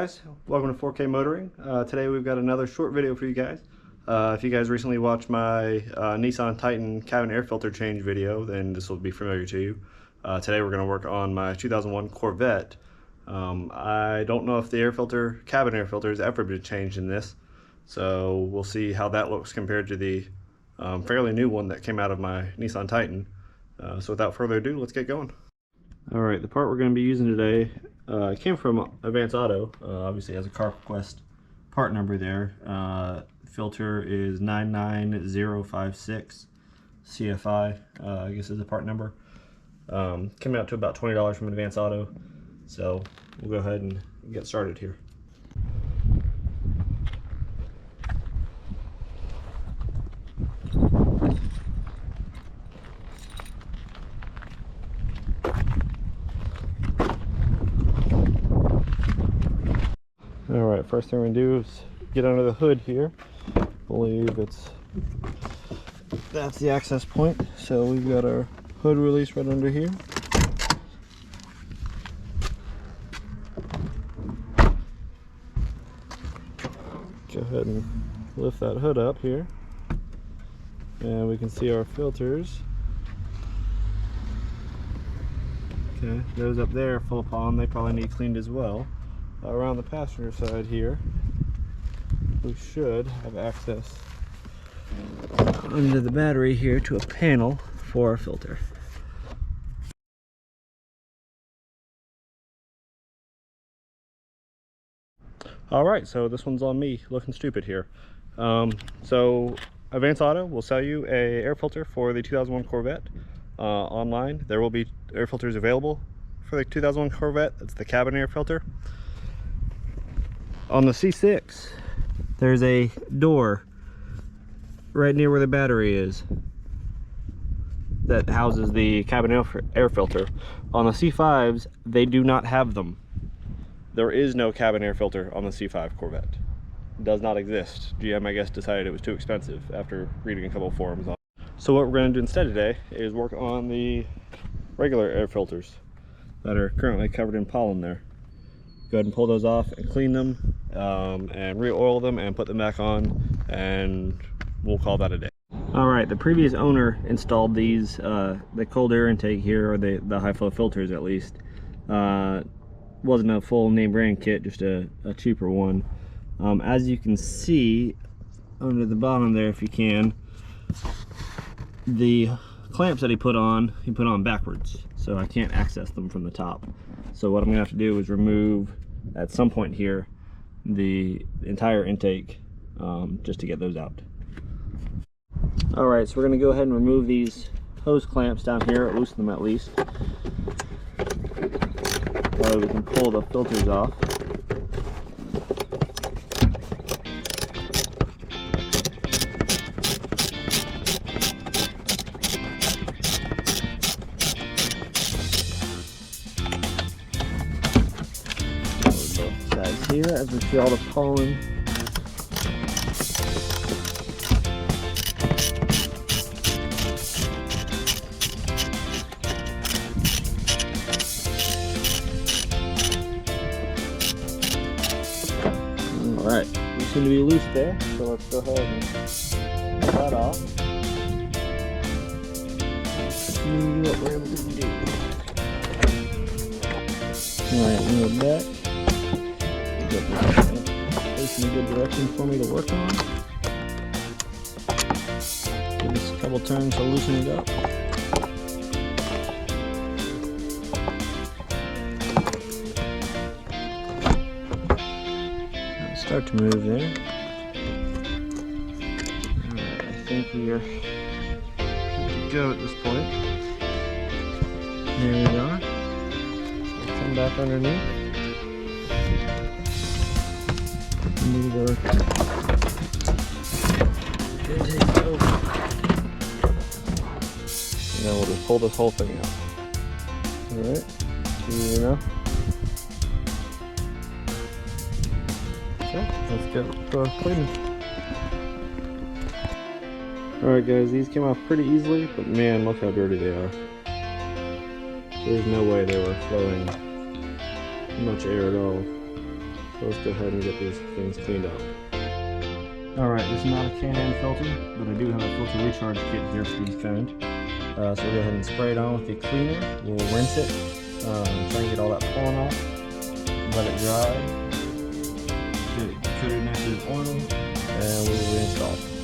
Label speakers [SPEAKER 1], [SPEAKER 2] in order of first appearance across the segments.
[SPEAKER 1] guys, welcome to 4K Motoring. Today we've got another short video for you guys. If you guys recently watched my Nissan Titan cabin air filter change video, then this will be familiar to you. Today we're going to work on my 2001 Corvette. I don't know if the cabin air filter has ever been changed in this, so we'll see how that looks compared to the fairly new one that came out of my Nissan Titan. So without further ado, let's get going. Alright, the part we're going to be using today came from Advance Auto. Obviously has a CarQuest part number there. Filter is 99056 CFI, I guess is the part number. Came out to about $20 from Advance Auto. So we'll go ahead and get started here. Alright, first thing we're going to do is get under the hood here. I believe that's the access point. So we've got our hood release right under here. Go ahead and lift that hood up here. And we can see our filters. Okay, those up there are full upon, they probably need cleaned as well. Around the passenger side here, we should have access under the battery here to a panel for our filter. Alright, so this one's on me looking stupid here. So Advance Auto will sell you a air filter for the 2001 Corvette online. There will be air filters available for the 2001 Corvette. It's the cabin air filter. On the C6, there's a door right near where the battery is that houses the cabin air filter. On the C5s, they do not have them. There is no cabin air filter on the C5 Corvette. It does not exist. GM, I guess, decided it was too expensive after reading a couple of forums on it. So what we're going to do instead today is work on the regular air filters that are currently covered in pollen there. Go ahead and pull those off and clean them and re-oil them and put them back on, and we'll call that a day. Alright, the previous owner installed these, the cold air intake here, or the high flow filters at least. Wasn't a full name brand kit, just a cheaper one. As you can see under the bottom there, if you can, the clamps that he put on backwards, so I can't access them from the top. So what I'm gonna have to do is remove at some point here the entire intake just to get those out. Alright, so we're gonna go ahead and remove these hose clamps down here, or loosen them at least. That way we can pull the filters off. Here as we see all the pollen. Alright, we seem to be loose there, so let's go ahead and get that off. See what we're able to do. Alright, move back. Facing a good direction for me to work on. Give this a couple turns to loosen it up. Start to move there. Alright, I think we are good to go at this point. There we are. So come back underneath. Move our intake over. And then we'll just pull this whole thing out. Alright, easy enough. Okay, let's get cleaning. Alright guys, these came off pretty easily, but man, look how dirty they are. There's no way they were flowing much air at all. So let's go ahead and get these things cleaned out. Alright, this is not a Can-Am filter, but I do have a filter recharge kit here for these kind. So we'll go ahead and spray it on with the cleaner. We'll rinse it, try and get all that pollen off. Let it dry. Get it coated nice with oil, and we'll reinstall.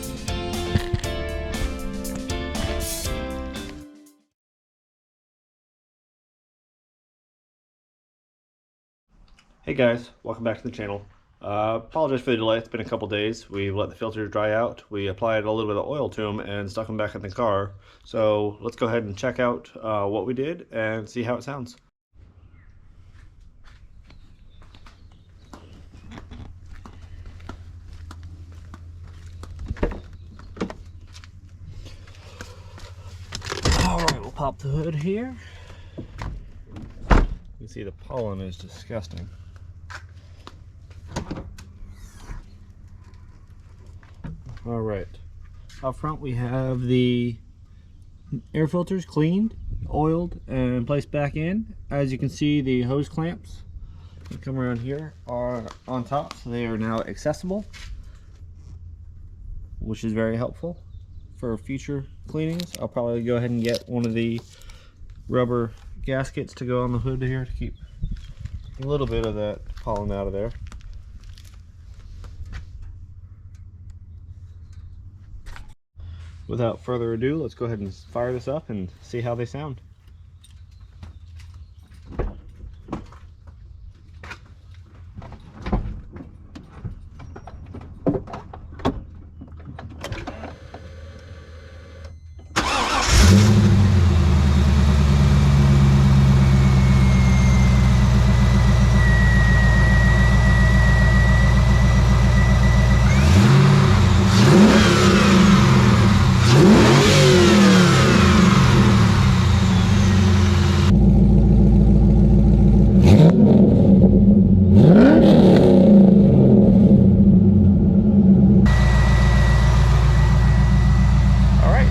[SPEAKER 1] Hey guys, welcome back to the channel. Apologize for the delay, it's been a couple days. We let the filters dry out, we applied a little bit of oil to them and stuck them back in the car. So let's go ahead and check out what we did and see how it sounds. Alright, we'll pop the hood here. You can see the pollen is disgusting. Alright, up front we have the air filters cleaned, oiled, and placed back in. As you can see, the hose clamps that come around here are on top, so they are now accessible, which is very helpful for future cleanings. I'll probably go ahead and get one of the rubber gaskets to go on the hood here to keep a little bit of that pollen out of there. Without further ado, let's go ahead and fire this up and see how they sound.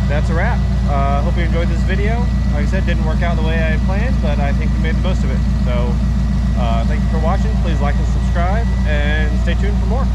[SPEAKER 1] That's a wrap. Hope you enjoyed this video. Like I said, didn't work out the way I had planned, but I think we made the most of it. So thank you for watching. Please like and subscribe, and stay tuned for more.